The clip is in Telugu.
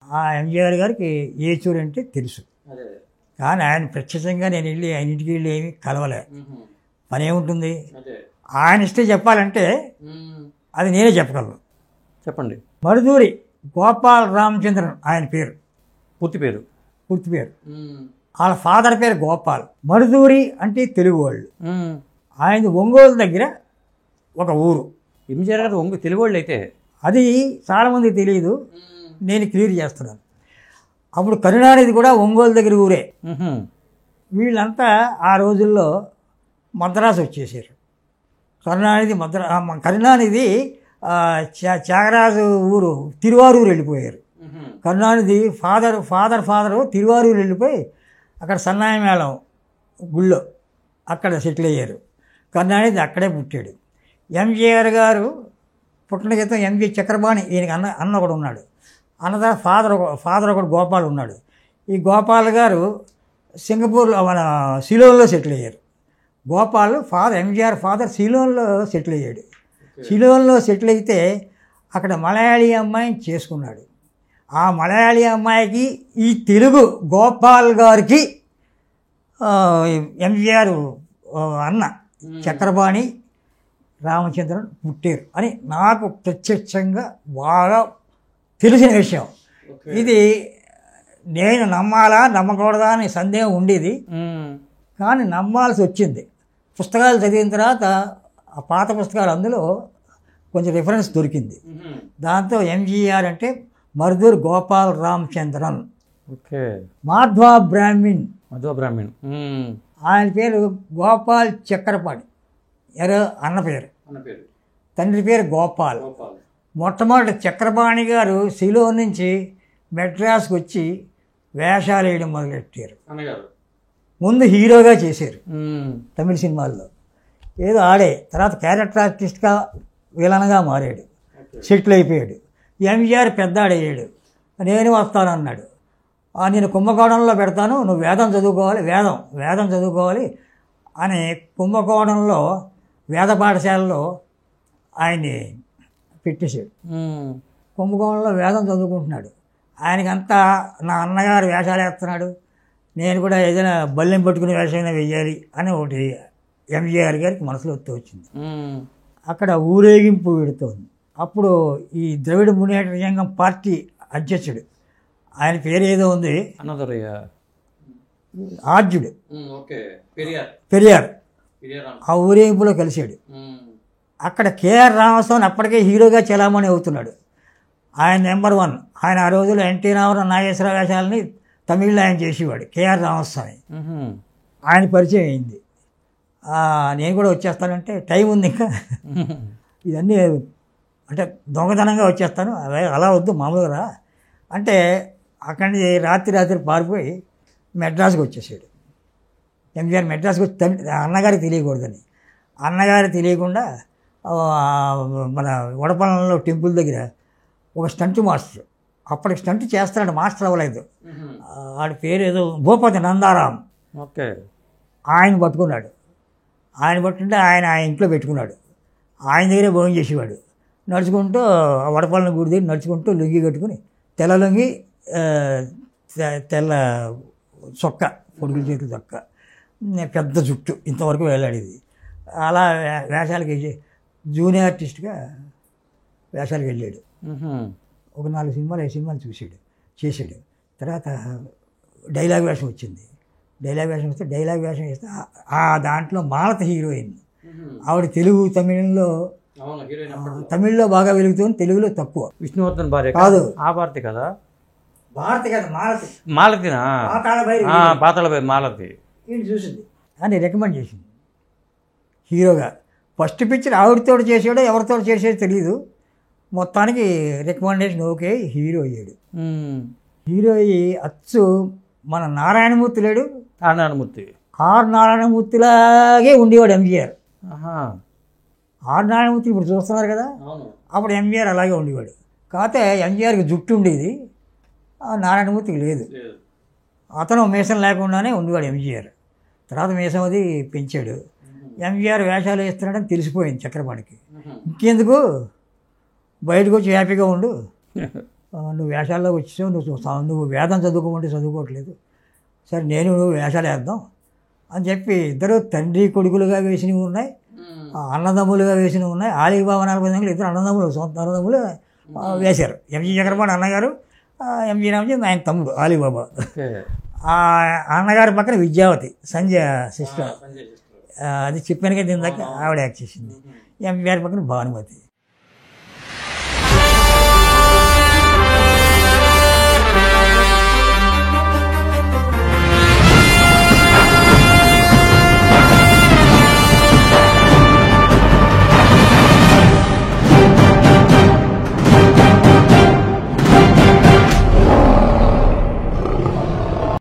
ఆ ఎంజీఆర్ గారికి ఏచూరు అంటే తెలుసు, కానీ ఆయన ప్రత్యక్షంగా నేను వెళ్ళి ఆయన ఇంటికి వెళ్ళి ఏమి కలవలే. పని ఏముంటుంది, ఆయన ఇష్టం చెప్పాలంటే అది నేనే చెప్పగలను. చెప్పండి. మరుదూరి గోపాల్ రామచంద్రన్ ఆయన పేరు, పూర్తి పేరు. వాళ్ళ ఫాదర్ పేరు గోపాల్. మరుదూరి అంటే తెలుగు వాళ్ళు. ఆయన ఒంగోలు దగ్గర ఒక ఊరు. ఎంజీఆర్ గారు తెలుగు వాళ్ళు అయితే అది చాలామంది తెలియదు, నేను క్లియర్ చేస్తున్నాను. అప్పుడు కరుణానిధి కూడా ఒంగోలు దగ్గర ఊరే. వీళ్ళంతా ఆ రోజుల్లో మద్రాసు వచ్చేసారు. కరుణానిధి త్యాగరాజు ఊరు తిరువారూరు వెళ్ళిపోయారు. కరుణానిధి ఫాదరు తిరువారూరు వెళ్ళిపోయి అక్కడ సన్నాయి మేళం గుళ్ళో అక్కడ సెటిల్ అయ్యారు. కరుణానిధి అక్కడే పుట్టాడు. ఎంజీఆర్ గారు పుట్టిన క్రితం ఎంజీ చక్రపాణి ఈయనకి అన్న ఒకడు ఉన్నాడు. అన్న తర్వాత ఫాదర్ ఒకడు గోపాల్ ఉన్నాడు. ఈ గోపాల్ గారు సింగపూర్లో మన సిలోన్లో సెటిల్ అయ్యారు. గోపాల్ ఎంజీఆర్ ఫాదర్ సిలోన్లో సెటిల్ అయ్యాడు. సిలోన్లో సెటిల్ అయితే అక్కడ మలయాళీ అమ్మాయిని చేసుకున్నాడు. ఆ మలయాళీ అమ్మాయికి ఈ తెలుగు గోపాల్ గారికి ఎంజీఆర్ అన్న చక్రపాణి రామచంద్రన్ పుట్టారు అని నాకు ప్రత్యక్షంగా బాగా తెలిసిన విషయం. ఇది నేను నమ్మాలా నమ్మకూడదా అని సందేహం ఉండేది, కానీ నమ్మాల్సి వచ్చింది. పుస్తకాలు చదివిన తర్వాత ఆ పాత పుస్తకాలు అందులో కొంచెం రిఫరెన్స్ దొరికింది. దాంతో ఎంజీఆర్ అంటే మరుదూరు గోపాల్ రామచంద్రన్. ఓకే. మాధ్వా బ్రాహ్మణ్ ఆయన పేరు గోపాల్ చక్రపాణి, అన్న పేరు. తండ్రి పేరు గోపాల్. మొట్టమొదటి చక్రపాణి గారు సిలోన్ నుంచి మెడ్రాస్కి వచ్చి వేషాలు వేయడం మొదలెట్టారు. ముందు హీరోగా చేశారు తమిళ సినిమాల్లో, ఏదో ఆడే. తర్వాత క్యారెక్టర్ ఆర్టిస్ట్గా విలన్గా మారాడు, సెటిల్ అయిపోయాడు. ఎంజీఆర్ పెద్దాడయ్యాడు. నేను వస్తానన్నాడు. నేను కుంభకోణంలో పెడతాను, నువ్వు వేదం చదువుకోవాలి, వేదం చదువుకోవాలి అని కుంభకోణంలో వేద పాఠశాలలో ఆయన్ని పెట్టేశాడు. కుంభకోణంలో వేదం చదువుకుంటున్నాడు. ఆయనకంతా నా అన్నగారు వేషాలు వేస్తున్నాడు, నేను కూడా ఏదైనా బల్లెం పట్టుకునే వేషమైనా వెయ్యాలి అని ఒకటి ఎంజీఆర్ గారికి మనసులో వచ్చింది. అక్కడ ఊరేగింపు పెడుతోంది. అప్పుడు ఈ ద్రవిడ మునేట సంఘం పార్టీ అధ్యక్షుడు, ఆయన పేరు ఏదో ఉంది, ఆర్జుడు పెరియార్, ఆ ఊరేగింపులో కలిశాడు. అక్కడ కేఆర్ రామస్వామి అప్పటికే హీరోగా చలామణి అవుతున్నాడు. ఆయన నెంబర్ 1. ఆయన ఆ రోజుల్లో ఎన్టీ రామారావు నాగేశ్వర వేషాలని తమిళ్లో ఆయన చేసేవాడు. కేఆర్ రామస్వామి ఆయన పరిచయం అయింది. నేను కూడా వచ్చేస్తానంటే టైం ఉంది ఇంకా, ఇవన్నీ అంటే దొంగతనంగా వచ్చేస్తాను, అలా వద్దు మామూలుగా రా అంటే అక్కడి నుంచి రాత్రి పారిపోయి మెడ్రాస్కి వచ్చేసాడు. ఎంజీఆర్ మెడ్రాస్కి వచ్చి అన్నగారికి తెలియకూడదని, అన్నగారికి తెలియకుండా మన వడపల్లంలో టెంపుల్ దగ్గర ఒక స్టంట్ మాస్టర్, అప్పటికి స్టంట్ చేస్తున్నాడు, మాస్టర్ అవ్వలేదు, వాడి పేరు ఏదో భూపతి నందారాం. ఓకే. ఆయన పట్టుకున్నాడు. ఆయన పట్టుకుంటే ఆయన ఇంట్లో పెట్టుకున్నాడు. ఆయన దగ్గరే భోజనం చేసేవాడు. నడుచుకుంటూ వడపల్లని గుడి దగ్గర నడుచుకుంటూ లుంగి కట్టుకుని, తెల్ల లుంగి, తెల్ల చొక్క, పొడుగుల చేతుల చొక్క, పెద్ద జుట్టు, ఇంతవరకు వెళ్ళాడేది. అలా వేషాలకి జూనియర్ ఆర్టిస్ట్గా వేషాలకు వెళ్ళాడు. ఒక 4 సినిమాలు 5 సినిమాలు చేశాడు. తర్వాత డైలాగ్ వేషం వచ్చింది. డైలాగ్ వేషం వేస్తే దాంట్లో మాలత హీరోయిన్. ఆవిడ తెలుగు తమిళ్లో బాగా వెలుగుతుంది, తెలుగులో తక్కువ. విష్ణువర్ధన్ భార్య కాదు, ఆ భారతి కదా, భారతి కాదు, మాలతినా, పాతాళభైరవి మాలతి. చూసింది అని రికమెండ్ చేసింది హీరోగా. ఫస్ట్ పిక్చర్ ఆవిడతో చేసాడో ఎవరితో చేసాడో తెలియదు, మొత్తానికి రికమెండేషన్ ఓకే, హీరో అయ్యాడు. హీరో అయ్యి అచ్చు మన నారాయణమూర్తి లేడు, ఆర్ నారాయణమూర్తిలాగే ఉండేవాడు ఎంజీఆర్. ఆర్ నారాయణమూర్తి ఇప్పుడు చూస్తున్నారు కదా, అప్పుడు ఎంజీఆర్ అలాగే ఉండేవాడు. కాకపోతే ఎంజీఆర్కి జుట్టు ఉండేది, నారాయణమూర్తికి లేదు. అతను మీసం లేకుండానే ఉండేవాడు ఎంజీఆర్. తర్వాత మీసం అది పెంచాడు. ఎంజీఆర్ వేషాలు వేస్తున్నాడని తెలిసిపోయింది చక్రపాణికి. ఇంకెందుకు, బయటకు వచ్చి హ్యాపీగా ఉండు, నువ్వు వేషాల్లో వచ్చావు, నువ్వు వేదం చదువుకోమంటే చదువుకోవట్లేదు, సరే నేను నువ్వు వేషాలు వేద్దాం అని చెప్పి ఇద్దరు తండ్రి కొడుకులుగా వేసినవి ఉన్నాయి, అన్నదమ్ములుగా వేసినవి ఉన్నాయి. ఆలీబాబా 40 ఇద్దరు అన్నదమ్ములు, సొంత అన్నదమ్ములు వేశారు. ఎంజీ చక్రపాణి అన్నగారు, ఎంజీ రామజీ ఆయన తమ్ముడు ఆలీబాబా. అన్నగారి పక్కన విద్యావతి, సంజయ్ సిస్టర్, అది చెప్పాను కదా దీని దగ్గర, ఆవిడ యాక్ట్ చేసింది. ఎంజీఆర్ పక్కన భానుమతి.